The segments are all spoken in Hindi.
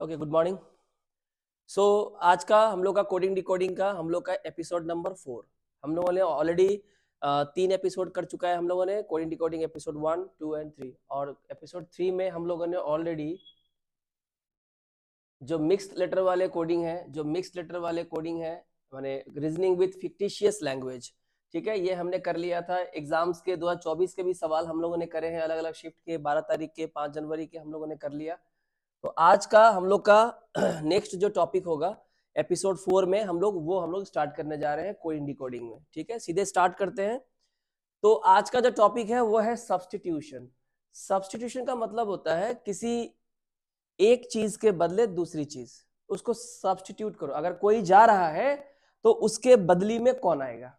Okay, good morning. सो आज का हम लोग का कोडिंग डिकोडिंग का हम लोग का एपिसोड नंबर 4। हम लोगों ने ऑलरेडी 3 एपिसोड कर चुका है हम लोगों ने कोडिंग डिकोडिंग एपिसोड 1, 2 एंड 3। और एपिसोड 3 में हम लोगों ने ऑलरेडी जो मिक्स्ड लेटर वाले कोडिंग है माने रीजनिंग विथ फिक्टिशियस लैंग्वेज, ठीक है, ये हमने कर लिया था। एग्जाम्स के 2024 के भी सवाल हम लोगों ने करे हैं, अलग अलग शिफ्ट के 12 तारीख के 5 जनवरी के हम लोगों ने कर लिया। तो आज का हम लोग का नेक्स्ट जो टॉपिक होगा एपिसोड 4 में हम लोग स्टार्ट करने जा रहे हैं कोडिंग डिकोडिंग में। ठीक है, सीधे स्टार्ट करते हैं। तो आज का जो टॉपिक है वो है सब्स्टिट्यूशन। सब्स्टिट्यूशन का मतलब होता है किसी एक चीज के बदले दूसरी चीज, उसको सब्स्टिट्यूट करो। अगर कोई जा रहा है तो उसके बदली में कौन आएगा,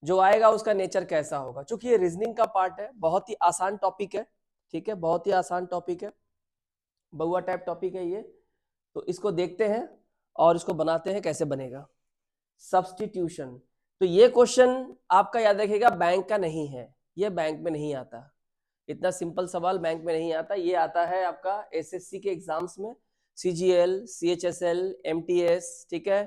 जो आएगा उसका नेचर कैसा होगा। चूंकि ये रीजनिंग का पार्ट है, बहुत ही आसान टॉपिक है। ठीक है, बहुत ही आसान टॉपिक है, बहुआ टाइप टॉपिक है ये। तो इसको देखते हैं और इसको बनाते हैं कैसे बनेगा सब्स्टिट्यूशन। तो ये क्वेश्चन आपका याद रखिएगा बैंक का नहीं है, ये बैंक में नहीं आता। इतना सिंपल सवाल बैंक में नहीं आता, ये आता है आपका एसएससी के एग्जाम्स में, सीजीएल, सीएचएसएल, एमटीएस, ठीक है,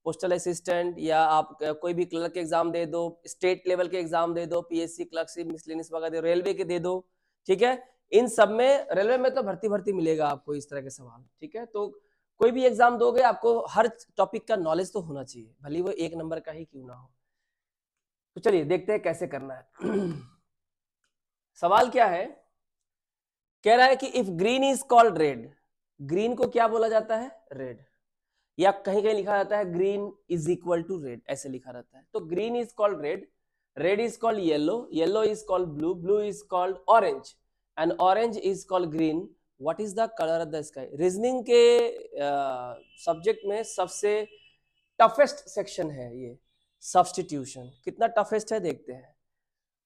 पोस्टल असिस्टेंट, या आप कोई भी क्लर्क के एग्जाम दे दो, स्टेट लेवल के एग्जाम दे दो, पीएससी क्लर्कशिप मिसलेनियस वगैरह, रेलवे के दे दो। ठीक है, इन सब में, रेलवे में तो भर्ती मिलेगा आपको इस तरह के सवाल। ठीक है, तो कोई भी एग्जाम दोगे आपको हर टॉपिक का नॉलेज तो होना चाहिए, भले वो 1 नंबर का ही क्यों ना हो। तो चलिए देखते हैं कैसे करना है। सवाल क्या है, कह रहा है कि if green is called red, green को क्या बोला जाता है, रेड। या कहीं कहीं लिखा जाता है green is equal to red, ऐसे लिखा रहता है। तो green is called red, red is called yellow, yellow is called blue, blue is called orange, and orange is called green. What is the colour of the sky. Reasoning के सब्जेक्ट में सबसे टफेस्ट सेक्शन है ये सब्स्टिट्यूशन। कितना टफेस्ट है देखते हैं।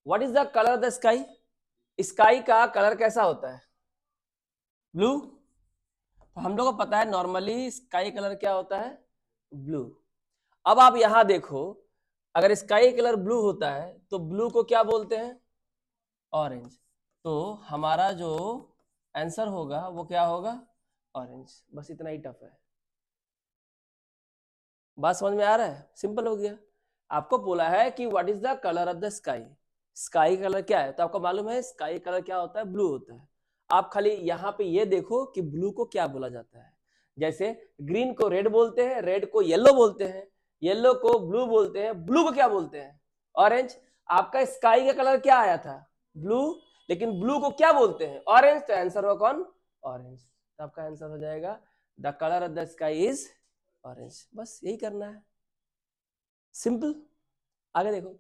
What is the colour of the sky, sky का कलर कैसा होता है, ब्लू। तो हम लोग को पता है नॉर्मली स्काई कलर क्या होता है, ब्लू। अब आप यहां देखो, अगर स्काई कलर ब्लू होता है तो ब्लू को क्या बोलते हैं, ऑरेंज। तो हमारा जो आंसर होगा वो क्या होगा, ऑरेंज। बस इतना ही टफ है। बात समझ में आ रहा है, सिंपल हो गया। आपको बोला है कि what is the colour of the sky, sky colour क्या है, तो आपको मालूम है स्काई कलर क्या होता है, ब्लू होता है। आप खाली यहाँ पे ये देखो कि ब्लू को क्या बोला जाता है। जैसे ग्रीन को रेड बोलते हैं, रेड को येलो बोलते हैं, येलो को ब्लू बोलते हैं, ब्लू को क्या बोलते हैं, ऑरेंज। आपका स्काई का कलर क्या आया था, ब्लू, लेकिन ब्लू को क्या बोलते हैं, ऑरेंज। तो आंसर होगा कौन, ऑरेंज। तो आपका आंसर हो जाएगा the colour of the sky is orange. बस यही करना है, सिंपल। आगे देखो,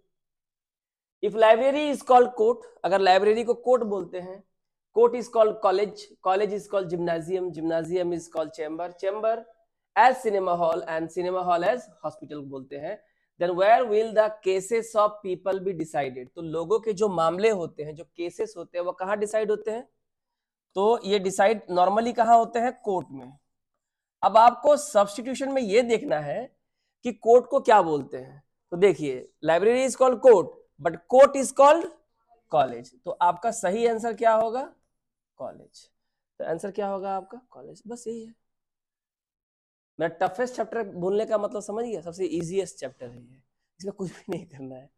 if library is called court, अगर लाइब्रेरी को कोर्ट बोलते हैं, court is called college, college is called gymnasium, gymnasium is called chamber, chamber as cinema hall, and cinema hall as hospital बोलते हैं, then where will the cases of people be decided. तो लोगों के जो मामले होते हैं, जो केसेस होते हैं, वो कहाँ डिसाइड होते हैं, तो ये डिसाइड नॉर्मली कहाँ होते हैं, कोर्ट में। अब आपको सब्स्टिट्यूशन में ये देखना है कि कोर्ट को क्या बोलते हैं। तो देखिए, library is called court but court is called college. तो आपका सही आंसर क्या होगा, कॉलेज। तो आंसर क्या होगा आपका, कॉलेज। बस यही है। मेरा टफेस्ट चैप्टर बोलने का मतलब समझ गया, सबसे इजीएस्ट चैप्टर है ये, इसमें कुछ भी नहीं करना है,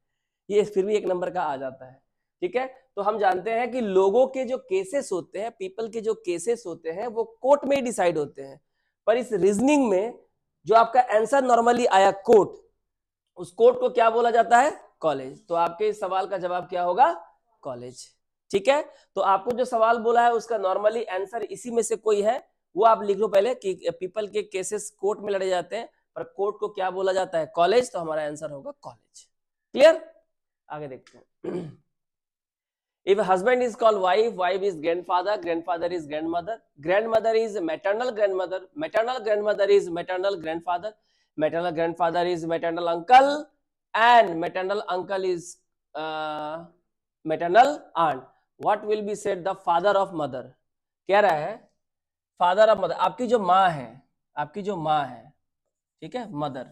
ये फिर भी 1 नंबर का आ जाता है। ठीक है, तो हम जानते हैं कि लोगों के जो केसेस होते हैं, पीपल के जो केसेस होते हैं, वो कोर्ट में ही डिसाइड होते हैं। पर इस रीजनिंग में जो आपका आंसर नॉर्मली आया कोर्ट, उस कोर्ट को क्या बोला जाता है, कॉलेज। तो आपके इस सवाल का जवाब क्या होगा, कॉलेज। ठीक है, तो आपको जो सवाल बोला है उसका नॉर्मली आंसर इसी में से कोई है, वो आप लिख लो पहले कि पीपल के केसेस कोर्ट में लड़े जाते हैं, पर कोर्ट को क्या बोला जाता है, कॉलेज। तो हमारा आंसर होगा कॉलेज। क्लियर, आगे देखते हैं। If husband is called wife, wife is grandfather, grandfather is grandmother, grandmother is maternal grandmother, maternal grandmother is maternal grandfather, maternal grandfather is maternal uncle, and maternal uncle is maternal aunt. What will be said the father of mother? कह रहा है फादर ऑफ मदर, आपकी जो माँ है, आपकी जो माँ है, ठीक है, मदर।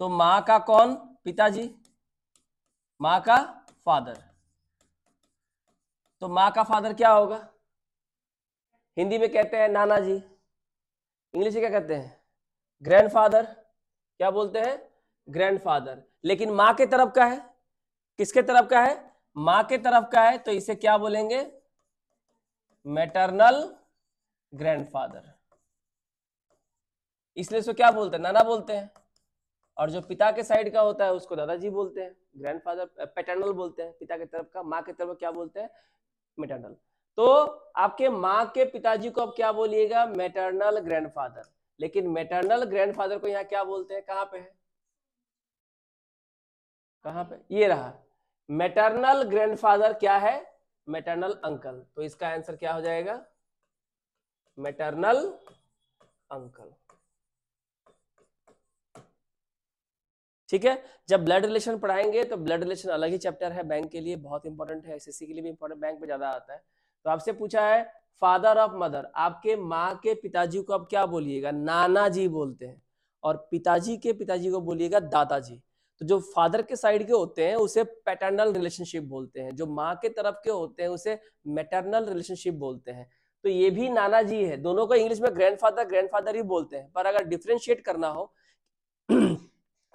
तो माँ का कौन, पिताजी, माँ का फादर। तो माँ का फादर क्या होगा, हिंदी में कहते हैं नाना जी, इंग्लिश में क्या कहते हैं? ग्रैंडफादर। क्या बोलते हैं? ग्रैंडफादर। लेकिन माँ के तरफ का है, किसके तरफ का है? माँ के तरफ का है, तो इसे क्या बोलेंगे? Maternal grandfather. इसलिए इसको क्या बोलते हैं? नाना बोलते हैं। और जो पिता के साइड का होता है उसको दादाजी बोलते हैं, ग्रैंडफादर पैटर्नल बोलते हैं पिता की तरफ का। माँ की तरफ क्या बोलते हैं? मैटरनल। तो आपके माँ के पिताजी को अब क्या बोलिएगा? Maternal grandfather. लेकिन मैटरनल ग्रैंडफादर को यहाँ क्या बोलते हैं? कहाँ पे है? कहाँ पे? ये रहा। मैटरनल ग्रैंडफादर क्या है? Maternal uncle. तो इसका आंसर क्या हो जाएगा? Maternal uncle. ठीक है। जब ब्लड रिलेशन पढ़ाएंगे तो ब्लड रिलेशन अलग ही चैप्टर है, बैंक के लिए बहुत इंपॉर्टेंट है, एसएससी के लिए भी इंपॉर्टेंट, बैंक पे ज्यादा आता है। तो आपसे पूछा है फादर ऑफ मदर, आपके माँ के पिताजी को अब क्या बोलिएगा? नाना जी बोलते हैं। और पिताजी के पिताजी को बोलिएगा दादाजी। तो जो फादर के साइड के होते हैं उसे पैटर्नल रिलेशनशिप बोलते हैं, जो माँ के तरफ के होते हैं उसे मैटरनल रिलेशनशिप बोलते हैं। तो ये भी नाना जी है, दोनों को इंग्लिश में ग्रैंडफादर ही बोलते हैं। पर अगर डिफ्रेंशिएट करना हो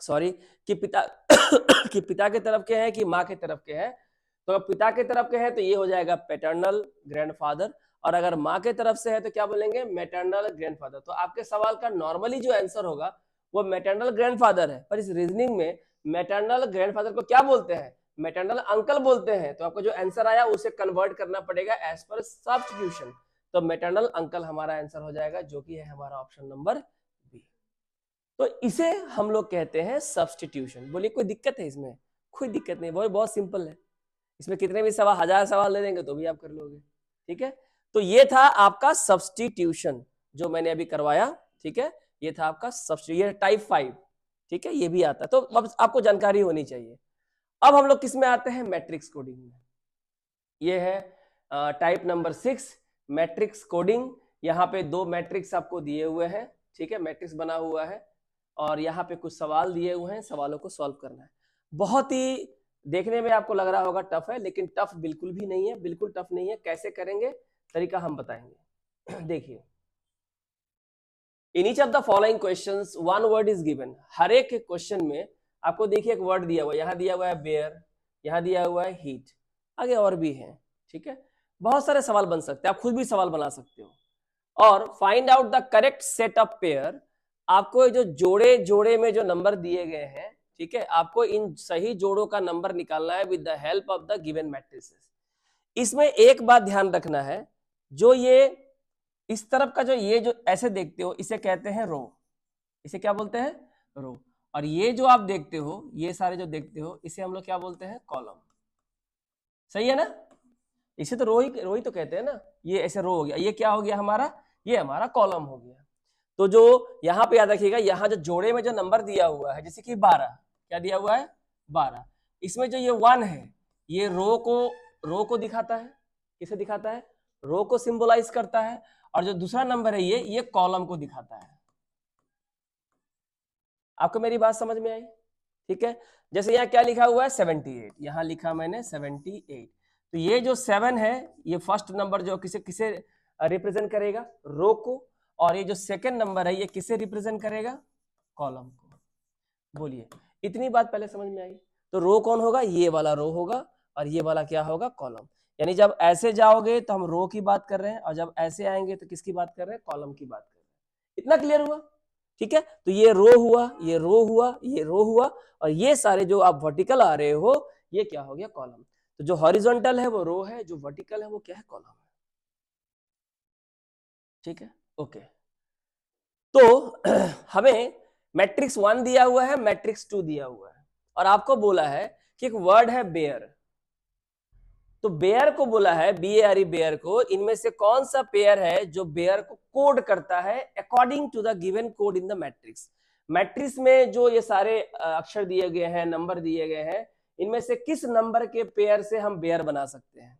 सॉरी, कि पिता कि पिता के तरफ के हैं कि माँ के तरफ के हैं, तो अगर पिता के तरफ के हैं तो ये हो जाएगा पैटर्नल ग्रैंडफादर, और अगर माँ के तरफ से है तो क्या बोलेंगे? Maternal grandfather. तो आपके सवाल का नॉर्मली जो आंसर होगा वो मैटरनल ग्रैंडफादर है, पर इस रीजनिंग में मैटरनल ग्रैंडफादर को क्या बोलते हैं? मैटरनल अंकल बोलते हैं। तो आपको जो आंसर आया उसे कन्वर्ट करना पड़ेगा एज पर सब्स्टिट्यूशन। तो मैटरनल अंकल हमारा आंसर हो जाएगा, जो कि है हमारा ऑप्शन नंबर बी। तो इसे हम लोग कहते हैं सब्स्टिट्यूशन। बोलिए कोई दिक्कत है इसमें? कोई दिक्कत नहीं, बहुत सिंपल है। इसमें कितने भी सवाल, 1000 सवाल दे देंगे तो भी आप कर लोगे। ठीक है। तो ये था आपका सब्स्टिट्यूशन जो मैंने अभी करवाया। ठीक है, ये था आपका सब्स्टिट्यूशन टाइप 5। ठीक है, ये भी आता है, तो अब आपको जानकारी होनी चाहिए। अब हम लोग किस में आते हैं? मैट्रिक्स कोडिंग में। ये है टाइप नंबर 6 मैट्रिक्स कोडिंग। यहाँ पे 2 मैट्रिक्स आपको दिए हुए हैं। ठीक है, मैट्रिक्स बना हुआ है और यहाँ पे कुछ सवाल दिए हुए हैं, सवालों को सॉल्व करना है। बहुत ही देखने में आपको लग रहा होगा टफ है, लेकिन टफ बिल्कुल भी नहीं है, बिल्कुल टफ नहीं है। कैसे करेंगे, तरीका हम बताएंगे। देखिए, in each of the following questions one word is given. हर एक क्वेश्चन में आपको देखिए एक वर्ड दिया हुआ है। यहाँ दिया हुआ है बेयर, यहाँ दिया हुआ है हीट, आगे और भी है। ठीक है, बहुत सारे सवाल बन सकते हैं, आप खुद भी सवाल बना सकते हो। और find out the correct set of pair. आपको जो जोड़े जोड़े में जो नंबर दिए गए हैं, ठीक है, आपको इन सही जोड़ों का नंबर निकालना है with the help of the given matrices. इसमें एक बात ध्यान रखना है, जो ये इस तरफ का जो ये जो ऐसे देखते हो इसे कहते हैं रो। इसे क्या बोलते हैं? रो। और ये जो आप देखते हो, ये सारे जो देखते हो, इसे हम लोग क्या बोलते हैं? कॉलम। सही है ना? इसे तो रो ही तो कहते हैं ना। ये ऐसे रो हो गया, ये क्या हो गया हमारा? ये हमारा कॉलम हो गया। तो जो यहाँ पे याद रखिएगा, यहाँ जो जोड़े में जो नंबर दिया हुआ है, जैसे कि 12, क्या दिया हुआ है? 12। इसमें जो ये 1 है, ये रो को दिखाता है। किसे दिखाता है? रो को सिंबलाइज करता है। और जो दूसरा नंबर है ये कॉलम को दिखाता है। आपको मेरी बात समझ में आई? ठीक है, जैसे यहाँ क्या लिखा हुआ है? 78। यहाँ लिखा मैंने 78। तो ये जो 7 है, ये फर्स्ट नंबर जो किसे रिप्रेजेंट करेगा? रो को। और ये जो सेकंड नंबर है, ये किसे रिप्रेजेंट करेगा? कॉलम को। बोलिए, इतनी बात पहले समझ में आई? तो रो कौन होगा? ये वाला रो होगा, और ये वाला क्या होगा? कॉलम। यानी जब ऐसे जाओगे तो हम रो की बात कर रहे हैं, और जब ऐसे आएंगे तो किसकी बात कर रहे हैं? कॉलम की बात कर रहे हैं। इतना क्लियर हुआ? ठीक है, तो ये रो हुआ, ये रो हुआ, ये रो हुआ, और ये सारे जो आप वर्टिकल आ रहे हो, ये क्या हो गया? कॉलम। तो जो हॉरिजॉन्टल है वो रो है, जो वर्टिकल है वो क्या है? कॉलम है। ठीक है, ओके। तो हमें मैट्रिक्स 1 दिया हुआ है, मैट्रिक्स 2 दिया हुआ है, और आपको बोला है कि एक वर्ड है बेयर। तो बेयर को बोला है, BARE बेयर को, इनमें से कौन सा पेयर है जो बेयर को कोड करता है according to the given code in the matrix. Matrix में जो ये सारे अक्षर दिए गए हैं, नंबर दिए गए हैं, इनमें से किस नंबर के पेयर से हम बेयर बना सकते हैं,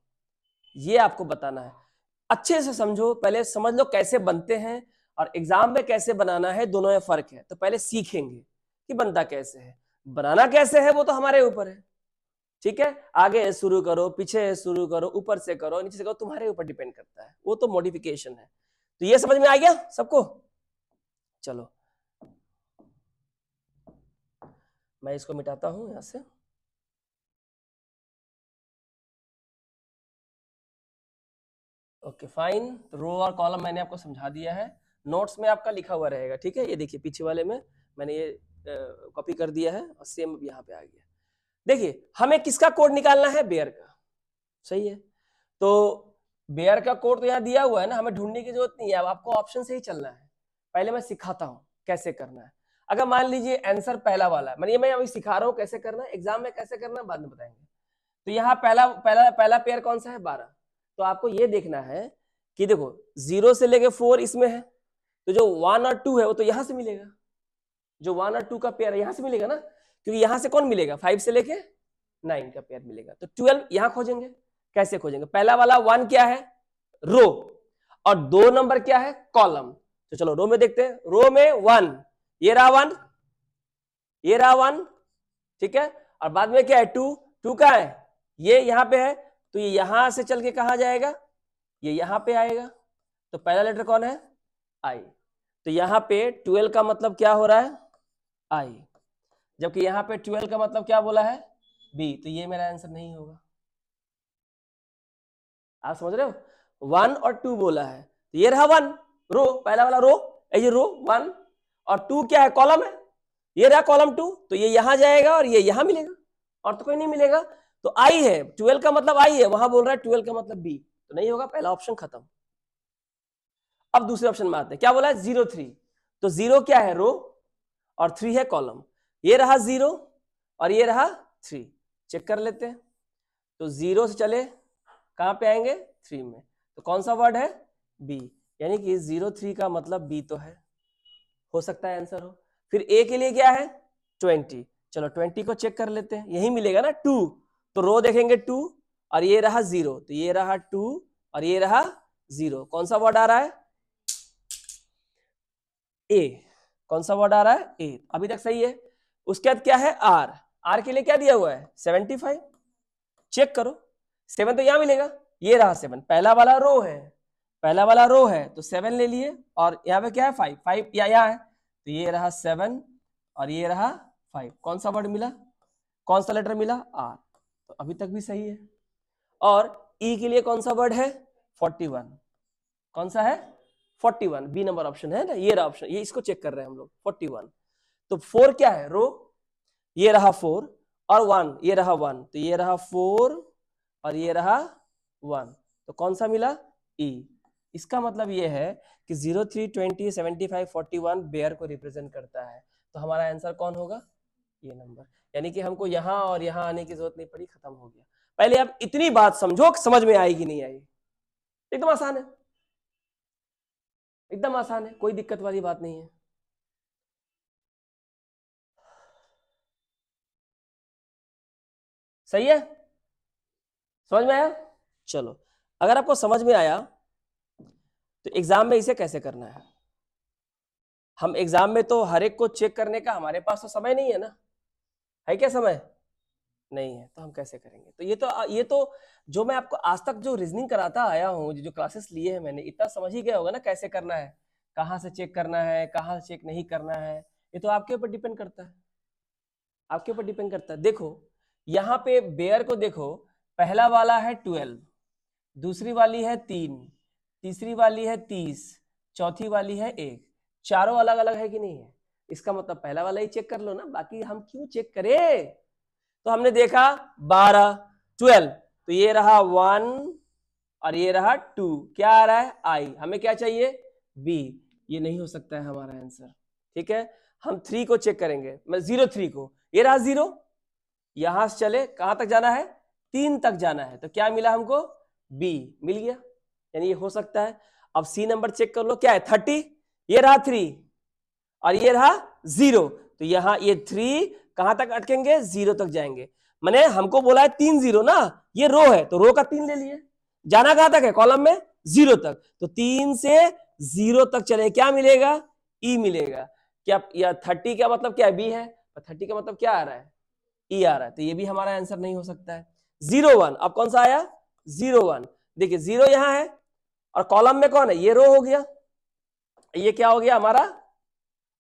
ये आपको बताना है। अच्छे से समझो, पहले समझ लो कैसे बनते हैं, और एग्जाम में कैसे बनाना है, दोनों में फर्क है। तो पहले सीखेंगे कि बनता कैसे है, बनाना कैसे है वो तो हमारे ऊपर है। ठीक है, आगे शुरू करो, पीछे शुरू करो, ऊपर से करो, नीचे से करो, तुम्हारे ऊपर डिपेंड करता है, वो तो मॉडिफिकेशन है। तो ये समझ में आ गया सबको? चलो मैं इसको मिटाता हूं यहां से। ओके फाइन, तो रो और कॉलम मैंने आपको समझा दिया है, नोट्स में आपका लिखा हुआ रहेगा, ठीक है। ये देखिए पीछे वाले में मैंने ये कॉपी कर दिया है और सेम यहाँ पे आ गया। देखिए हमें किसका कोड निकालना है? बेयर का, सही है। तो बेयर का कोड तो यहाँ दिया हुआ है ना, हमें ढूंढने की जरूरत नहीं है, अब आपको ऑप्शन से ही चलना है। पहले मैं सिखाता हूँ कैसे करना है। अगर मान लीजिए आंसर पहला वाला है, मैं अभी सिखा रहा हूँ कैसे करना है, एग्जाम में कैसे करना है बाद में बताएंगे। तो यहाँ पहला पहला पहला पेयर कौन सा है? 12। तो आपको ये देखना है कि देखो 0 से लेके 4 इसमें है, तो जो 1 और 2 है वो तो यहां से मिलेगा, जो 1 और 2 का पेयर है यहां से मिलेगा ना, क्योंकि यहां से कौन मिलेगा? 5 से लेके 9 का पेयर मिलेगा। तो 12 यहां खोजेंगे। कैसे खोजेंगे? पहला वाला 1 क्या है? रो, और 2 नंबर क्या है? कॉलम। तो चलो रो में देखते हैं। रो में 1, ये रहा 1, ये रहा 1, ठीक है। और बाद में क्या है? 2 कहां है? ये यहां पे है, तो ये यहां से चल के कहां जाएगा? ये यहां पे आएगा। तो पहला लेटर कौन है? आई। तो यहां पे 12 का मतलब क्या हो रहा है? आई, जबकि यहां पे 12 का मतलब क्या बोला है? बी। तो ये मेरा आंसर नहीं होगा। आप समझ रहे हो? 1 और 2 बोला है, तो ये रहा 1 रो, पहला वाला रो, ये रो 1, और 2 क्या है? कॉलम है, ये रहा कॉलम 2, तो ये यहां जाएगा और ये यहां मिलेगा, और तो कोई नहीं मिलेगा। तो आई है, 12 का मतलब आई है, वहां बोल रहा है 12 का मतलब बी, तो नहीं होगा, पहला ऑप्शन खत्म। अब दूसरे ऑप्शन में आते हैं, क्या बोला है? 0 3। तो 0 क्या है? रो, और 3 है कॉलम। ये रहा 0 और ये रहा 3, चेक कर लेते हैं। तो 0 से चले कहां पे आएंगे? 3 में। तो कौन सा वर्ड है? बी, यानी कि 0 3 का मतलब बी तो है, हो सकता है आंसर हो। फिर ए के लिए क्या है? 20। चलो 20 को चेक कर लेते हैं, यही मिलेगा ना 2। तो रो देखेंगे 2, और ये रहा 0, तो ये रहा 2 और ये रहा 0। कौन सा वर्ड आ रहा है? ए। कौन सा वर्ड आ रहा है? ए। अभी तक सही है। उसके बाद क्या है? आर। आर के लिए क्या दिया हुआ है? 75। चेक करो, 7 तो यहां मिलेगा, ये रहा 7, पहला वाला रो है, पहला वाला रो है, तो 7 ले लिए, और यहाँ पे क्या है? 5, 5 यहाँ है, तो ये रहा 7 और ये रहा 5। कौन सा वर्ड मिला? कौन सा लेटर मिला? आर। तो अभी तक भी सही है। और ई के लिए कौन सा वर्ड है? 41। कौन सा है? 41, बी नंबर ऑप्शन है ना, ये रहा ऑप्शन, ये इसको चेक कर रहे हैं हम लोग, 41। तो 4 क्या है? रो, ये रहा 4, और 1, ये रहा 1, तो ये रहा 4 और ये रहा 1। तो कौन सा मिला? ई। इसका मतलब ये है कि 0 3 20 75 41 बेयर को रिप्रेजेंट करता है। तो हमारा आंसर कौन होगा? ये नंबर। यानी कि हमको यहां और यहां आने की जरूरत नहीं पड़ी, खत्म हो गया। पहले आप इतनी बात समझो, समझ में आएगी नहीं आई। एकदम आसान है, एकदम आसान है, कोई दिक्कत वाली बात नहीं है। सही है? समझ में आया? चलो, अगर आपको समझ में आया तो एग्जाम में इसे कैसे करना है। हम एग्जाम में तो हर एक को चेक करने का हमारे पास तो समय नहीं है ना, है क्या समय? नहीं है, तो हम कैसे करेंगे? तो ये तो जो मैं आपको आज तक जो रीजनिंग कराता आया हूँ, जो क्लासेस लिए हैं मैंने, इतना समझ ही गया होगा ना कैसे करना है, कहाँ से चेक करना है, कहाँ से चेक नहीं करना है। ये तो आपके ऊपर डिपेंड करता है, आपके ऊपर डिपेंड करता है। देखो यहाँ पे बेयर को देखो, पहला वाला है 12, दूसरी वाली है 3, तीसरी वाली है 30, चौथी वाली है 1, चारों अलग अलग है कि नहीं है? इसका मतलब पहला वाला ही चेक कर लो ना, बाकी हम क्यों चेक करें? तो हमने देखा 12 12, तो ये रहा 1 और ये रहा 2, क्या आ रहा है? आई। हमें क्या चाहिए? बी। ये नहीं हो सकता है हमारा आंसर, ठीक है। हम 3 को चेक करेंगे, मैं 0 3 को, ये रहा 0, यहां से चले कहां तक जाना है? 3 तक जाना है, तो क्या मिला हमको? बी मिल गया, यानी ये हो सकता है। अब सी नंबर चेक कर लो, क्या है? 30, ये रहा 3 और ये रहा 0, तो यहां ये 3 कहां तक अटकेंगे? 0 तक जाएंगे। मैंने हमको बोला है 3 0 ना, ये रो है तो रो का 3 ले लिए, जाना कहां तक है? कॉलम में 0 तक, तो 3 से 0 तक चले, क्या मिलेगा? ई मिलेगा। क्या या 30 का मतलब क्या है? बी है, 30 का मतलब क्या आ रहा है? ई आ रहा है, तो ये भी हमारा आंसर नहीं हो सकता है। 0 1, अब कौन सा आया 0 1, देखिए 0 यहां है और कॉलम में कौन है, ये रो हो गया, ये क्या हो गया हमारा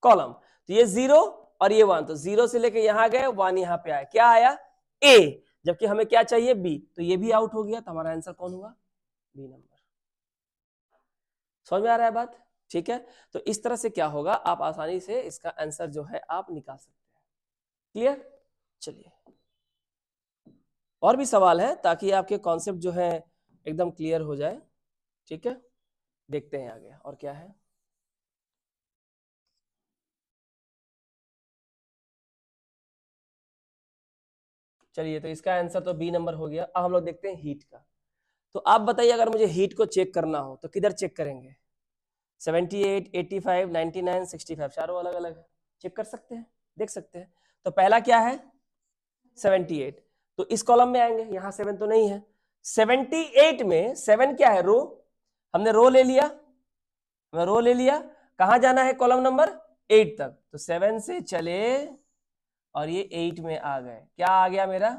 कॉलम, तो ये 0 और ये 1, तो 0 से लेके यहां गए 1 यहां पे आया, क्या आया ए, जबकि हमें क्या चाहिए बी, तो ये भी आउट हो गया, तो हमारा आंसर कौन हुआ बी नंबर। समझ में आ रहा है बात, ठीक है। तो इस तरह से क्या होगा, आप आसानी से इसका आंसर जो है आप निकाल सकते हैं। क्लियर, चलिए और भी सवाल है ताकि आपके कॉन्सेप्ट जो है एकदम क्लियर हो जाए, ठीक है। देखते हैं आगे और क्या है। चलिए, तो इसका आंसर तो बी नंबर हो गया। अब हम लोग देखते हैं हीट का। तो आप बताइए, अगर मुझे हीट को चेक करना हो तो किधर चेक करेंगे, 78, 85, 99, 65, चारों अलग अलग है, चेक कर सकते हैं, देख सकते हैं। तो पहला क्या है 78, तो इस कॉलम में आएंगे, यहां 7 तो नहीं है, 78 में 7 क्या है रो, हमने रो ले लिया, रो ले लिया, कहां जाना है कॉलम नंबर 8 तक, तो 7 से चले और ये 8 में आ गए, क्या आ गया मेरा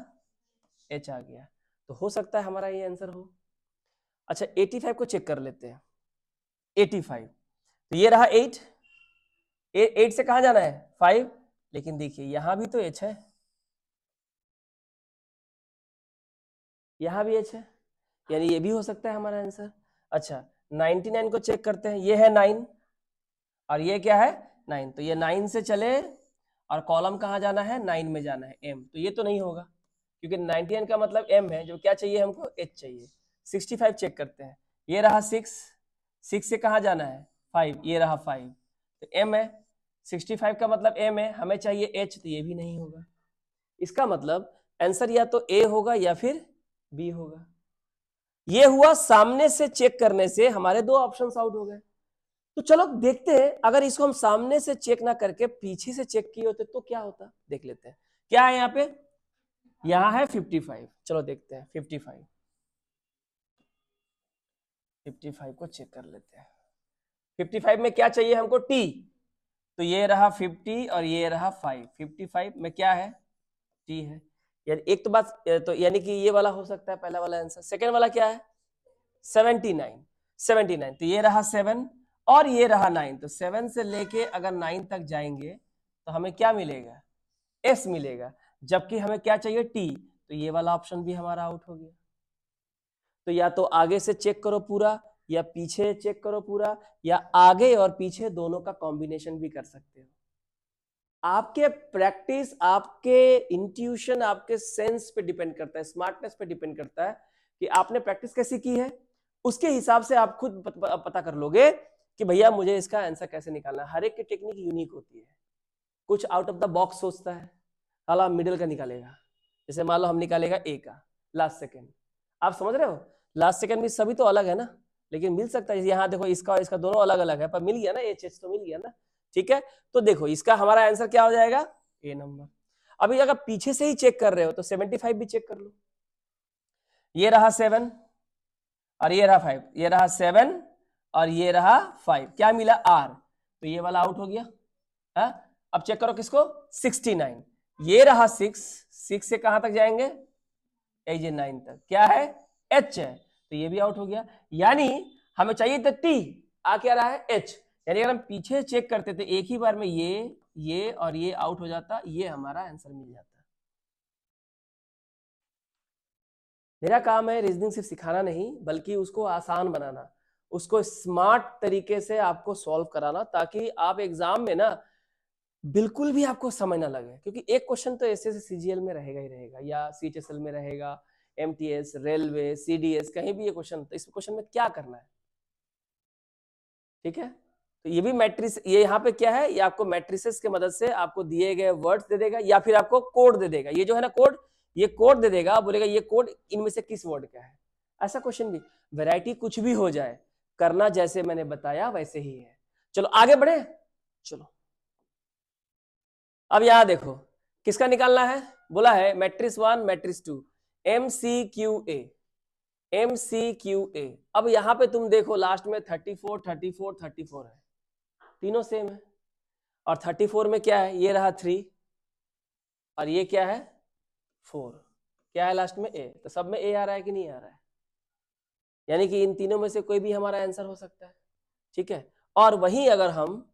एच आ गया, तो हो सकता है हमारा ये आंसर हो। अच्छा 85 को चेक कर लेते हैं, 85, तो ये रहा 8, 8 से कहां जाना है 5, लेकिन देखिए यहां भी तो एच है, यहां भी एच है, यानी ये भी हो सकता है हमारा आंसर। अच्छा 99 को चेक करते हैं, ये है 9 और ये क्या है 9, तो ये 9 से चले और कॉलम कहां जाना है 9 में जाना है एम, तो ये तो नहीं होगा क्योंकि 99 का मतलब एम है, जो क्या चाहिए हमको एच चाहिए। 65 चेक करते हैं, ये रहा 6, 6 से कहां जाना है 5, ये रहा 5, तो एम है, 65 का मतलब एम है, हमें चाहिए एच, तो ये भी नहीं होगा। इसका मतलब आंसर या तो ए होगा या फिर बी होगा। ये हुआ सामने से चेक करने से हमारे दो ऑप्शंस आउट हो गए। तो चलो देखते हैं, अगर इसको हम सामने से चेक ना करके पीछे से चेक किए होते तो क्या होता, देख लेते हैं। क्या है यहाँ पे, यहाँ है 55, चलो देखते हैं 55, 55 को चेक कर लेते हैं। 55 में क्या चाहिए हमको टी, तो ये रहा 50 और ये रहा 5, 55 में क्या है टी है, यानी एक तो बात, तो यानी कि ये वाला हो सकता है पहला वाला आंसर। सेकेंड वाला क्या है 79, 79, तो ये रहा 7 और ये रहा 9, तो 7 से लेके अगर 9 तक जाएंगे तो हमें क्या मिलेगा एस मिलेगा, जबकि हमें क्या चाहिए टी, तो ये वाला ऑप्शन भी हमारा आउट हो गया। तो या तो आगे से चेक करो पूरा या पीछे चेक करो पूरा, या आगे और पीछे दोनों का कॉम्बिनेशन भी कर सकते हो। आपके प्रैक्टिस, आपके इंट्यूशन, आपके सेंस पे डिपेंड करता है, स्मार्टनेस पे डिपेंड करता है कि आपने प्रैक्टिस कैसी की है, उसके हिसाब से आप खुद पता कर लोगे कि भैया मुझे इसका आंसर कैसे निकालना है। हर एक की टेक्निक यूनिक होती है, कुछ आउट ऑफ द बॉक्स सोचता है, साला मिडिल का निकालेगा, जैसे मान लो हम निकालेगा ए का लास्ट सेकेंड, आप समझ रहे हो, लास्ट सेकेंड भी सभी तो अलग है ना, लेकिन मिल सकता है, यहाँ देखो इसका और इसका दोनों अलग अलग है, पर मिल गया ना एच एच तो मिल गया ना, ठीक है। तो देखो इसका हमारा आंसर क्या हो जाएगा ए नंबर। अभी अगर पीछे से ही चेक कर रहे हो तो 75 भी चेक कर लो, ये रहा 7 और ये रहा 5, ये रहा 7 और ये रहा 5, क्या मिला आर, तो ये वाला आउट हो गया है। अब चेक करो किसको 69, ये रहा 6, 6 से कहां तक जाएंगे 9 तक, क्या है एच है, तो ये भी आउट हो गया। यानी हमें चाहिए था टी, आ क्या रहा है एच, यानी अगर हम पीछे चेक करते थे एक ही बार में ये और ये आउट हो जाता, ये हमारा आंसर मिल जाता। मेरा काम है रीजनिंग सिर्फ सिखाना नहीं बल्कि उसको आसान बनाना, उसको स्मार्ट तरीके से आपको सॉल्व कराना, ताकि आप एग्जाम में ना बिल्कुल भी आपको समझ ना लगे, क्योंकि एक क्वेश्चन तो ऐसे सीजीएल में रहेगा ही रहेगा, या सीएचएसएल में रहेगा, एमटीएस, रेलवे, सीडीएस, कहीं भी ये क्वेश्चन, तो इस क्वेश्चन में क्या करना है, ठीक है। तो ये भी मैट्रिक्स, ये यहाँ पे क्या है, ये आपको मैट्रिसेस के मदद से आपको दिए गए वर्ड्स दे देगा या फिर आपको कोड दे देगा, ये जो है ना कोड, ये कोड दे देगा, बोलेगा ये कोड इनमें से किस वर्ड का है, ऐसा क्वेश्चन भी, वैरायटी कुछ भी हो जाए, करना जैसे मैंने बताया वैसे ही है। चलो आगे बढ़े, चलो अब यहां देखो किसका निकालना है, बोला है मैट्रिक्स 1 मैट्रिक्स 2 MCQA, MCQA। अब यहां पे तुम देखो लास्ट में 34 34 34 है, तीनों सेम है, और 34 में क्या है, ये रहा 3 और ये क्या है 4, क्या है लास्ट में ए, तो सब में ए आ रहा है कि नहीं आ रहा है, यानी कि इन तीनों में से कोई भी हमारा आंसर हो सकता है, ठीक है। और वहीं अगर हम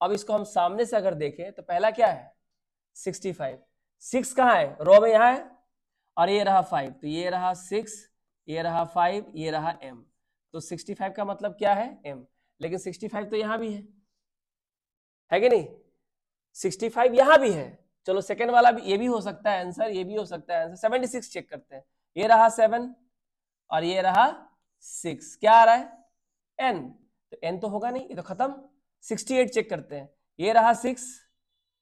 अब इसको हम सामने से अगर देखें तो पहला क्या है 65, 6 कहाँ है, रो में यहाँ है, और ये रहा 5, तो ये रहा 6, ये रहा 5, ये रहा m, तो 65 का मतलब क्या है m, लेकिन 65 तो यहाँ भी है कि नहीं, 65 यहाँ भी है, चलो सेकंड वाला भी ये भी हो सकता है आंसर, ये भी हो सकता है आंसर। 76 चेक करते हैं, ये रहा 7 और ये रहा 6, क्या आ रहा है n, तो n तो होगा नहीं, ये तो खत्म। 68 चेक करते हैं, ये रहा 6,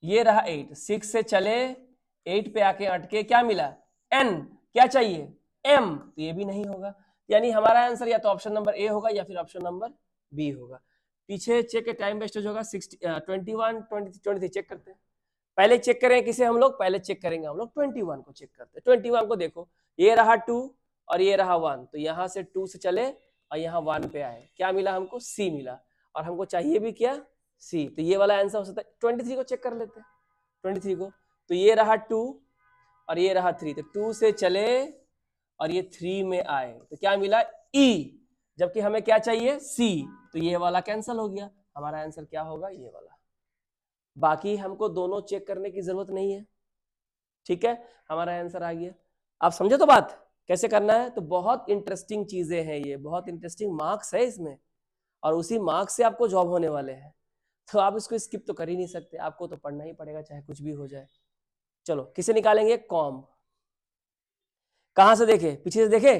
ये रहा 8, 6 से चले 8 पे आके अटके, क्या मिला n, क्या चाहिए m, तो ये भी नहीं होगा, यानी हमारा आंसर या तो ऑप्शन नंबर ए होगा या फिर ऑप्शन नंबर बी होगा। पीछे चेक के टाइम वेस्टेज होगा। 21 23 चेक करते हैं, पहले चेक करें किसे हम लोग, पहले चेक करेंगे हम लोग 21 को, चेक करते हैं 21 को। देखो ये रहा 2 और ये रहा 1, तो यहाँ से 2 से चले और यहाँ 1 पे आए, क्या मिला हमको सी मिला, और हमको चाहिए भी क्या सी, तो ये वाला आंसर हो सकता है। 23 को चेक कर लेते हैं, 23 को, तो ये रहा 2 और ये रहा 3, तो 2 से चले और ये 3 में आए, तो क्या मिला ई, जबकि हमें क्या चाहिए सी, तो ये वाला कैंसिल हो गया, हमारा आंसर क्या होगा ये वाला। बाकी हमको दोनों चेक करने की जरूरत नहीं है, ठीक है, हमारा आंसर आ गया। आप समझे तो बात कैसे करना है, तो बहुत इंटरेस्टिंग चीजें हैं ये, बहुत इंटरेस्टिंग मार्क्स है इसमें, और उसी मार्क्स से आपको जॉब होने वाले हैं, तो आप इसको स्किप तो कर ही नहीं सकते, आपको तो पढ़ना ही पड़ेगा चाहे कुछ भी हो जाए। चलो किसे निकालेंगे, कॉम, कहां से देखे, पीछे से देखे,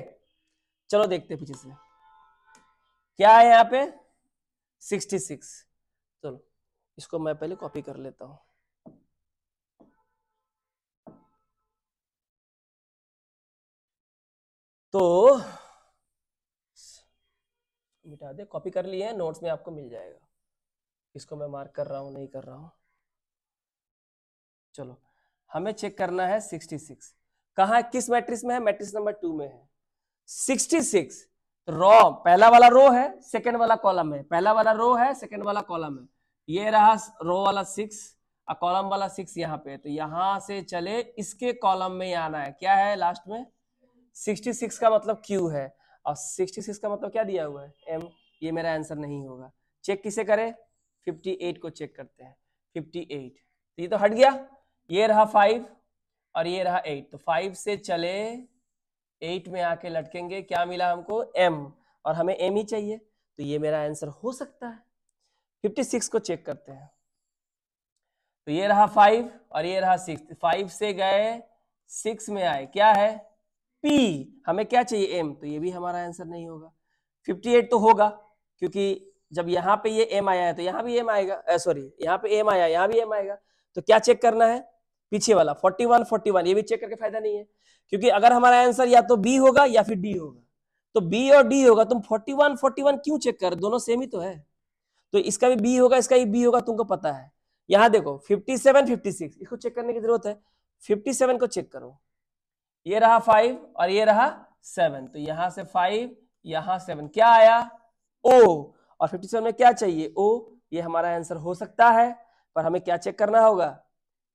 चलो देखते पीछे से क्या है यहाँ पे 66, चलो इसको मैं पहले कॉपी कर लेता हूं, तो मिटा दे, कॉपी कर लिए हैं, नोट्स में आपको मिल जाएगा, इसको मैं मार्क कर रहा हूं नहीं कर रहा हूं। चलो हमें चेक करना है 66 कहाँ है, किस मैट्रिक्स में है, मैट्रिक्स नंबर 2 में है 66, रो पहला वाला रो है सेकंड वाला कॉलम है, पहला वाला रो है सेकंड वाला कॉलम है, ये रहा रो वाला 6 और कॉलम वाला 6 यहाँ पे, तो यहां से चले इसके कॉलम में आना है, क्या है लास्ट में 66 का मतलब Q है, और 66 का मतलब क्या दिया हुआ है M, ये मेरा आंसर नहीं होगा। चेक किसे करें, 58 को चेक करते हैं, 58, तो ये तो हट गया, ये रहा 5 और ये रहा 8, तो 5 से चले 8 में आके लटकेंगे, क्या मिला हमको M, और हमें M ही चाहिए, तो ये मेरा आंसर हो सकता है। 56 को चेक करते हैं, तो ये रहा 5 और ये रहा 6, 5 से गए 6 में आए, क्या है P, हमें क्या चाहिए M, तो ये भी हमारा आंसर नहीं होगा। 58 तो होगा, क्योंकि जब यहाँ पे ये M आया है तो यहाँ भी M आएगा, सॉरी यहाँ पे M आया यहाँ भी M आएगा, तो क्या चेक करना है पीछे वाला 41 41, ये भी चेक करके फायदा नहीं है, क्योंकि अगर हमारा आंसर या तो B होगा या फिर D होगा, तो B और D होगा, तुम 41 41 क्यों चेक कर, दोनों सेम ही तो है, तो इसका भी B होगा इसका भी B होगा, तुमको पता है। यहाँ देखो 57 56, इसको चेक करने की जरूरत है, 57 को चेक करो, ये रहा 5 और ये रहा 7, तो यहां से 5 यहां 7, क्या आया O, और 57 में क्या चाहिए O, ये हमारा आंसर हो सकता है, पर हमें क्या चेक करना होगा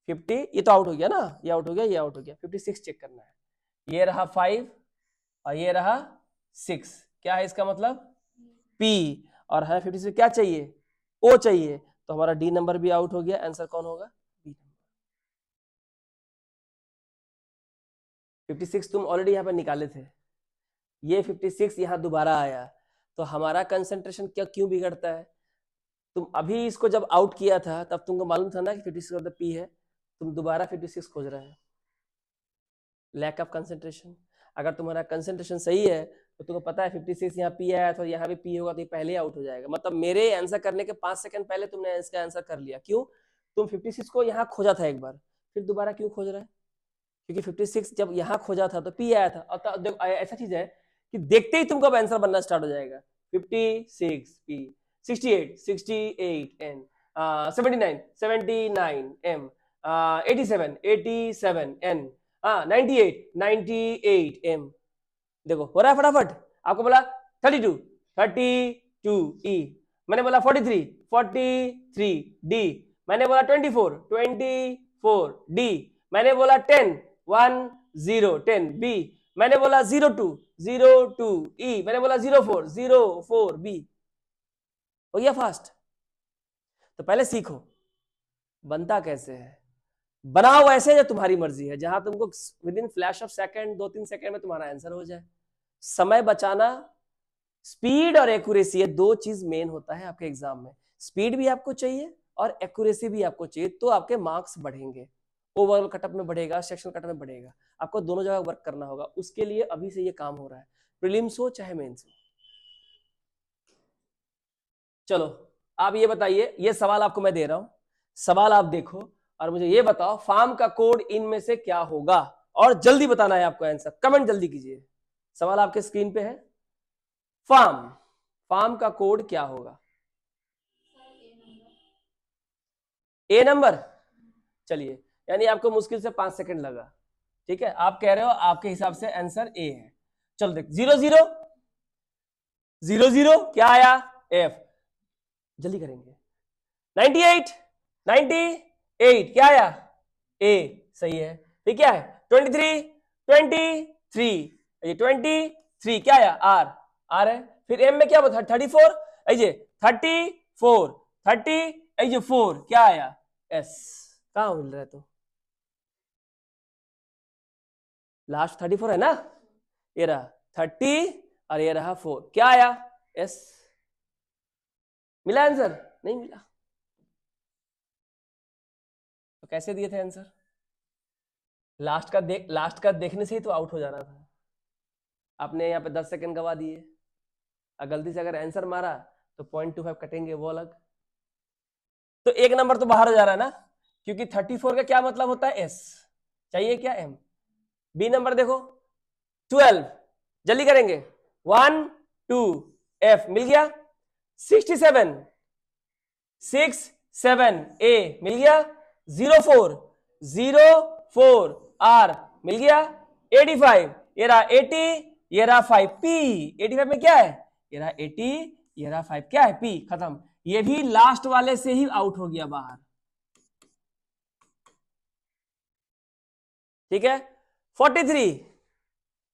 50, ये तो आउट हो गया ना, ये आउट हो गया, ये आउट हो गया, 56 चेक करना है, ये रहा 5 और ये रहा 6, क्या है इसका मतलब P, और हमें 56 क्या चाहिए O चाहिए, तो हमारा D नंबर भी आउट हो गया, आंसर कौन होगा 56 तुम ऑलरेडी यहाँ पर निकाले थे, ये 56 यहाँ दोबारा आया, तो हमारा कंसंट्रेशन क्या क्यों बिगड़ता है, तुम अभी इसको जब आउट किया था तब तुमको मालूम था ना कि 56 मतलब P है, तुम दोबारा 56 खोज रहे हैं, लैक ऑफ कंसंट्रेशन। अगर तुम्हारा कंसंट्रेशन सही है तो तुमको पता है 56 यहाँ P आया तो यहाँ भी P होगा, तो ये पहले आउट हो जाएगा, मतलब मेरे आंसर करने के 5 सेकंड पहले तुमने इसका आंसर कर लिया, क्यों, तुम 56 को यहाँ खोजा था एक बार, फिर दोबारा क्यों खोज रहे हैं, क्योंकि 56 जब यहाँ खोजा था तो P आया था, और ऐसा चीज है कि देखते ही तुमको आंसर बनना स्टार्ट हो जाएगा, 56 P, 68 68 N, 79 79 M, 87 87 N, 98 98 M, देखो हो रहा है फटाफट, आपको बोला 32 32 E, मैंने बोला 43 43 D, मैंने बोला 24 24 D, मैंने बोला 10 1 0 10 बी, मैंने बोला 02 02 ई, मैंने बोला 04 04 बी, हो गया फास्ट। तो पहले सीखो बनता कैसे है, बनाओ ऐसे जो तुम्हारी मर्जी है, जहां तुमको with in flash of second 2-3 second में तुम्हारा आंसर हो जाए। समय बचाना, स्पीड और एक्यूरेसी, ये दो चीज मेन होता है आपके एग्जाम में। स्पीड भी आपको चाहिए और एक्यूरेसी भी आपको चाहिए, तो आपके मार्क्स बढ़ेंगे, ओवरऑल कटअप में बढ़ेगा, सेक्शन कटअप में बढ़ेगा। आपको दोनों जगह वर्क करना होगा, उसके लिए अभी से ये काम हो रहा है, प्रीलिम्स हो चाहे मेंस हो। चलो आप ये बताइए, ये सवाल आपको मैं दे रहा हूं, सवाल आप देखो और मुझे ये बताओ फार्म का कोड इनमें से क्या होगा, और जल्दी बताना है आपको आंसर, कमेंट जल्दी कीजिए। सवाल आपके स्क्रीन पे है, फार्म, फार्म का कोड क्या होगा? ए नंबर, चलिए, यानी आपको मुश्किल से 5 सेकंड लगा, ठीक है, आप कह रहे हो आपके हिसाब से आंसर ए है। चलो देख, 00 00 क्या आया? एफ, जल्दी करेंगे। 98 98 क्या आया? ए, सही है। फिर क्या है? 23 23, ये 23 क्या आया? आर, आर है। फिर एम में क्या बता? 34, ये 34 30, ये 4 क्या आया? एस। कहां मिल रहा है? तो लास्ट 34 है ना, ये रहा 30 और ये रहा 4, क्या आया? एस। मिला आंसर? नहीं मिला तो कैसे दिए थे आंसर? लास्ट का देखने से ही तो आउट हो जाना था, आपने यहाँ पे 10 सेकंड गवा दिए, और गलती से अगर आंसर मारा तो 0.25 कटेंगे, वो अलग। तो एक नंबर तो बाहर हो जा रहा है ना, क्योंकि 34 का क्या मतलब होता है? एस। चाहिए क्या? एम। बी नंबर देखो 12, जल्दी करेंगे, 1 2, एफ मिल गया। 67 67 ए मिल गया। 04 04 आर मिल गया। 85 ये रहा 80, ये रहा 5 पी। 85 में क्या है? ये रहा 80, ये रहा 5 क्या है? पी। खत्म, ये भी लास्ट वाले से ही आउट हो गया बाहर, ठीक है। 43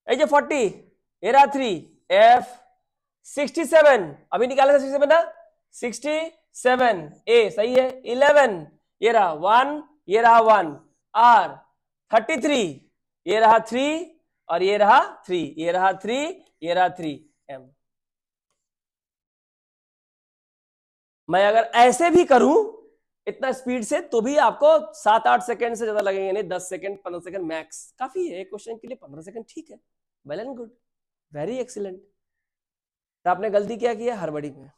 ये जो 40, ये रहा 3 एफ। 67 अभी निकाला था 67 ना, 67 ए सही है। 11 ये रहा 1, ये रहा 1 आर। 33 ये रहा 3 और ये रहा 3, ये रहा 3, ये रहा 3 एम। मैं अगर ऐसे भी करूं इतना स्पीड से तो भी आपको 7-8 सेकंड से ज्यादा लगेंगे नहीं, 10 सेकंड 15 सेकंड मैक्स काफी है एक क्वेश्चन के लिए। 15 सेकंड ठीक है, well and good, very excellent. तो आपने गलती क्या किया? हड़बड़ी में।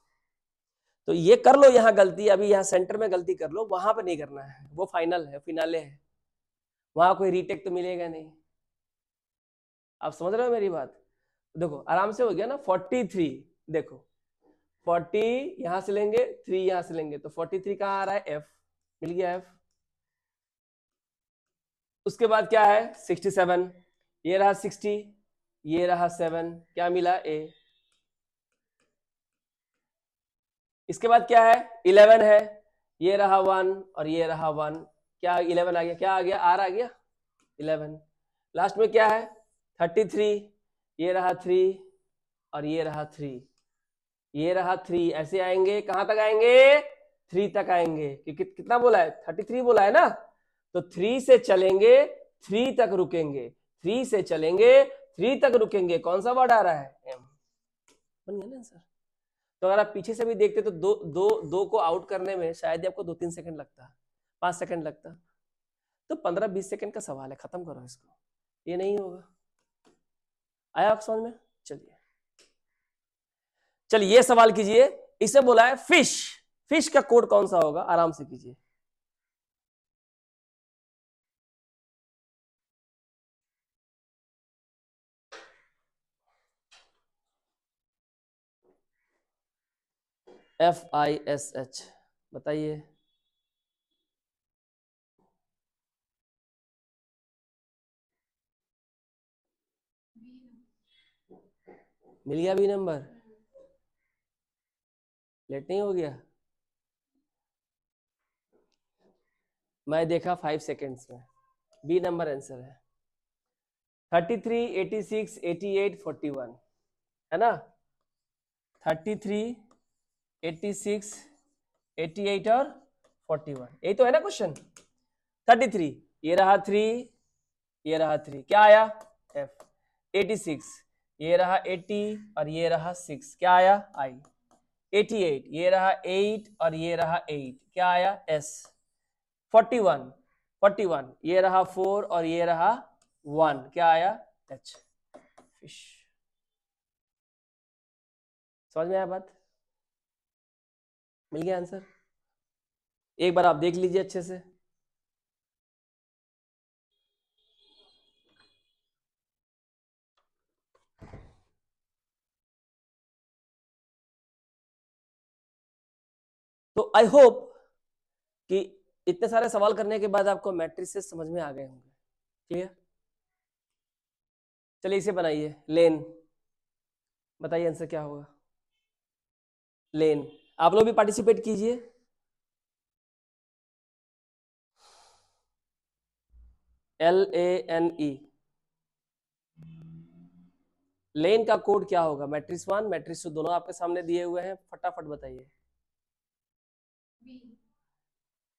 तो ये कर लो यहाँ गलती, अभी यहाँ सेंटर में गलती कर लो, वहां पर नहीं करना है, वो फाइनल है, फिनाले है, वहां कोई रीटेक तो मिलेगा नहीं। आप समझ रहे हो मेरी बात? देखो आराम से हो गया ना। 43 देखो, 40 यहां से लेंगे, 3 यहां से लेंगे, तो 43 कहाँ आ रहा है? एफ, मिल गया एफ। उसके बाद क्या है? 67 ये रहा 60, ये रहा 7 क्या मिला? ए। इसके बाद क्या है? 11 है, ये रहा 1 और ये रहा 1 क्या? 11 आ गया, क्या आ गया? आर आ गया 11। लास्ट में क्या है? 33 ये रहा 3 और ये रहा 3, ये रहा 3, ऐसे आएंगे कहां तक आएंगे? 3 तक आएंगे, क्योंकि कितना बोला है? 33 बोला है ना, तो 3 से चलेंगे 3 तक रुकेंगे, 3 से चलेंगे 3 तक रुकेंगे। कौन सा वर्ड आ रहा है? एम। बन गया ना आंसर। तो अगर आप पीछे से भी देखते तो दो को आउट करने में शायद ही आपको 2-3 सेकंड लगता, 5 सेकंड लगता। तो 15-20 सेकंड का सवाल है, खत्म करो इसको, ये नहीं होगा। आया आप समझ में? चलिए चलिए ये सवाल कीजिए, इसे बोला है फिश, फिश का कोड कौन सा होगा? आराम से कीजिए। FISH बताइए। मिल गया बी नंबर? लेट नहीं हो गया? मैं देखा 5 सेकेंड्स में, बी नंबर आंसर है। 33, 86, 88, 41 है ना। 33, 86, 88 और 41, यही तो है ना क्वेश्चन। 33 ये रहा 3, ये रहा 3, क्या आया एफ। 86 ये रहा 80 और ये रहा 6, क्या आया आई। 88 ये रहा 8 और ये रहा 8, क्या आया एस। 41 ये रहा 4 और ये रहा 1, क्या आया एच। फिश। समझ में आया बात, मिल गया आंसर। एक बार आप देख लीजिए अच्छे से। तो आई होप कि इतने सारे सवाल करने के बाद आपको मैट्रिसेस समझ में आ गए होंगे। ठीक है, चलिए इसे बनाइए लेन। बताइए आंसर क्या होगा। लेन, आप लोग भी पार्टिसिपेट कीजिए। LANE, लेन का कोड क्या होगा। मैट्रिक्स 1 मैट्रिक्स 2 दोनों आपके सामने दिए हुए हैं, फटाफट बताइए।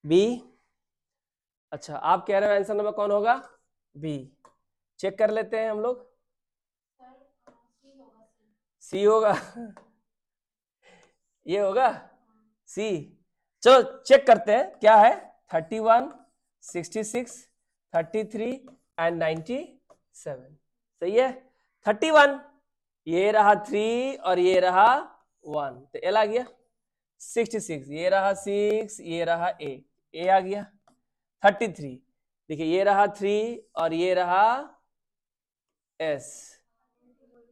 बी। अच्छा, आप कह रहे हो आंसर नंबर कौन होगा, बी। चेक कर लेते हैं हम लोग। सी होगा ये होगा सी। चलो चेक करते हैं क्या है। 31, 66, 33 एंड 97, सही है। 31 ये रहा 3 और ये रहा 1, तो एल आ गया। 66 ये रहा 6, ये रहा ए आ गया। 33 देखिए ये रहा 3 और ये रहा एस,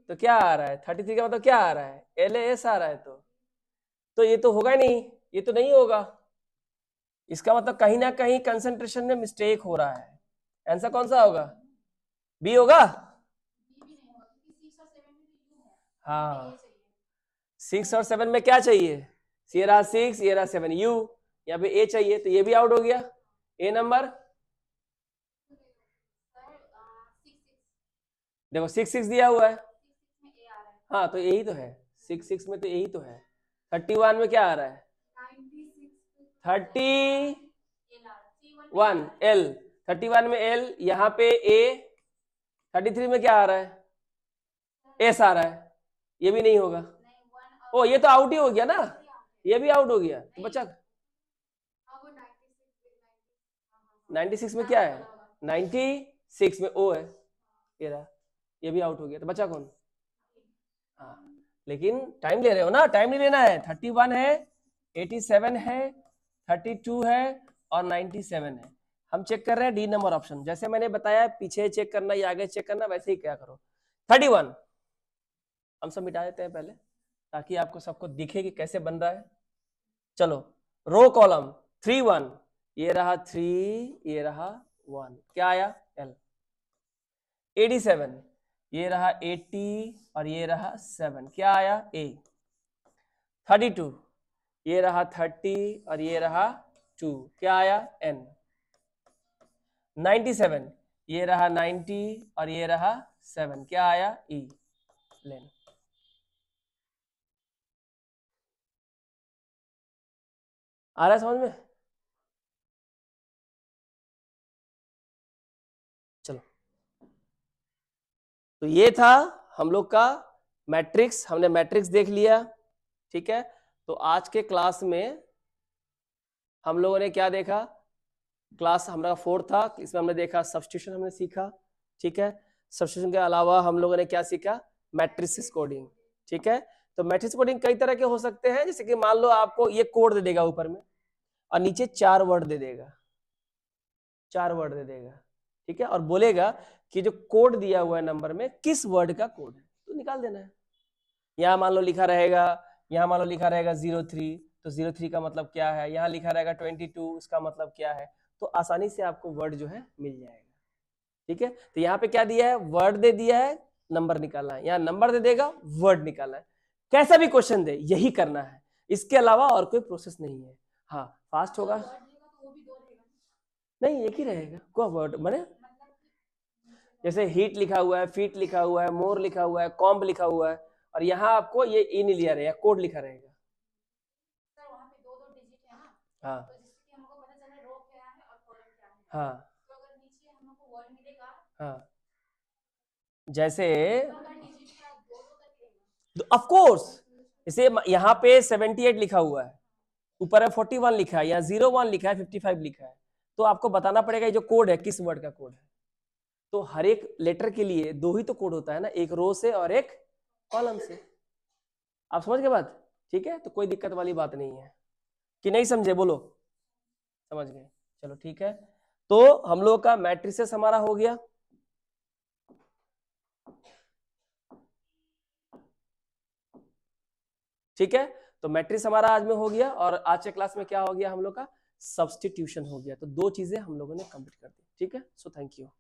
तो क्या आ रहा है 33 का मतलब क्या आ रहा है, LAS आ रहा है। तो ये तो होगा नहीं, ये तो नहीं होगा। इसका मतलब कहीं ना कहीं कंसंट्रेशन में मिस्टेक हो रहा है। आंसर कौन सा होगा, बी होगा। हाँ, 6 और 7 में क्या चाहिए, ये रहा 6 ये रहा 7, यू यहाँ पे ए चाहिए, तो ये भी आउट हो गया। ए नंबर देखो 6 दिया हुआ है। हाँ तो यही तो है, 6 में तो यही तो है। 31 में क्या आ रहा है, 31 एल। 31 में एल, यहाँ पे ए। 33 में क्या आ रहा है, एस आ रहा है, ये भी नहीं होगा। ओ ये तो आउट ही हो गया ना, ये भी आउट हो गया, तो बचा 96 में क्या है, 96 में ओ है, ये रहा, ये भी आउट हो गया, तो बचा कौन। हाँ, लेकिन टाइम ले रहे हो ना, टाइम नहीं लेना है। 31 है, 87 है, 32 है और 97 है। हम चेक कर रहे हैं डी नंबर ऑप्शन। जैसे मैंने बताया पीछे चेक करना या आगे चेक करना, वैसे ही क्या करो। 31 हम सब मिटा देते हैं पहले, ताकि आपको सबको दिखे कि कैसे बन रहा है। चलो रो कॉलम 31 ये रहा 3 ये रहा 1, क्या आया एल। 87 ये रहा 80 और ये रहा 7, क्या आया ए। 32 ये रहा 30 और ये रहा 2, क्या आया एन। 97 ये रहा 90 और ये रहा 7, क्या आया ई लेन। आ रहा है समझ में। चलो तो ये था हम लोग का मैट्रिक्स, हमने मैट्रिक्स देख लिया। ठीक है, तो आज के क्लास में हम लोगों ने क्या देखा, क्लास हमारा 4 था, इसमें हमने देखा सब्स्टिट्यूशन हमने सीखा। ठीक है, सब्स्टिट्यूशन के अलावा हम लोगों ने क्या सीखा, मैट्रिक्स कोडिंग। ठीक है, तो मैट्रिक्स कोडिंग कई तरह के हो सकते हैं, जैसे कि मान लो आपको ये कोड दे देगा ऊपर में और नीचे 4 वर्ड दे देगा, 4 वर्ड दे देगा। ठीक है, और बोलेगा कि जो कोड दिया हुआ है नंबर में किस वर्ड का कोड है, तो निकाल देना है। यहाँ मान लो लिखा रहेगा, यहाँ मान लो लिखा रहेगा 03, तो 03 का मतलब क्या है, यहाँ लिखा रहेगा 22, उसका मतलब क्या है, तो आसानी से आपको वर्ड जो है मिल जाएगा। ठीक है, तो यहाँ पे क्या दिया है, वर्ड दे दिया है, नंबर निकालना है, यहाँ नंबर दे देगा, वर्ड निकालना है। कैसा भी क्वेश्चन दे यही करना है, इसके अलावा और कोई प्रोसेस नहीं है। हाँ फास्ट होगा, नहीं एक ही रहेगा, कोई वर्ड माने जैसे हीट लिखा हुआ है, फीट लिखा हुआ है, मोर लिखा हुआ है, कॉम्ब लिखा हुआ है, और यहाँ आपको ये इन लिया रहेगा, कोड लिखा रहेगा। सर वहाँ पे 2-2 डिजिट है ना, हाँ तो जिससे कि हमको पता चले रो क्या है और कॉलम क्या है। हाँ तो अगर नीचे हमको वर्ड मिलेगा, हाँ, जैसे तो अगर डिजिट का 2-2 करके लेना, ऑफ कोर्स, इसे यहाँ पे 78 लिखा हुआ है, ऊपर है 41 लिखा है, यहाँ 01 लिखा है, 55 लिखा है, तो आपको बताना पड़ेगा ये जो कोड है किस वर्ड का कोड है। तो हर एक लेटर के लिए दो ही तो कोड होता है ना, एक रो से और एक कॉलम से। आप समझ गए बात? ठीक है, तो कोई दिक्कत वाली बात नहीं है कि नहीं समझे, बोलो समझ गए, चलो ठीक है। तो हम लोग का मैट्रिसेस हमारा हो गया, ठीक है, तो मैट्रिक्स हमारा आज में हो गया, और आज के क्लास में क्या हो गया हम लोग का, सब्स्टिट्यूशन हो गया। तो दो चीजें हम लोगों ने कंप्लीट कर दी, ठीक है, सो थैंक यू।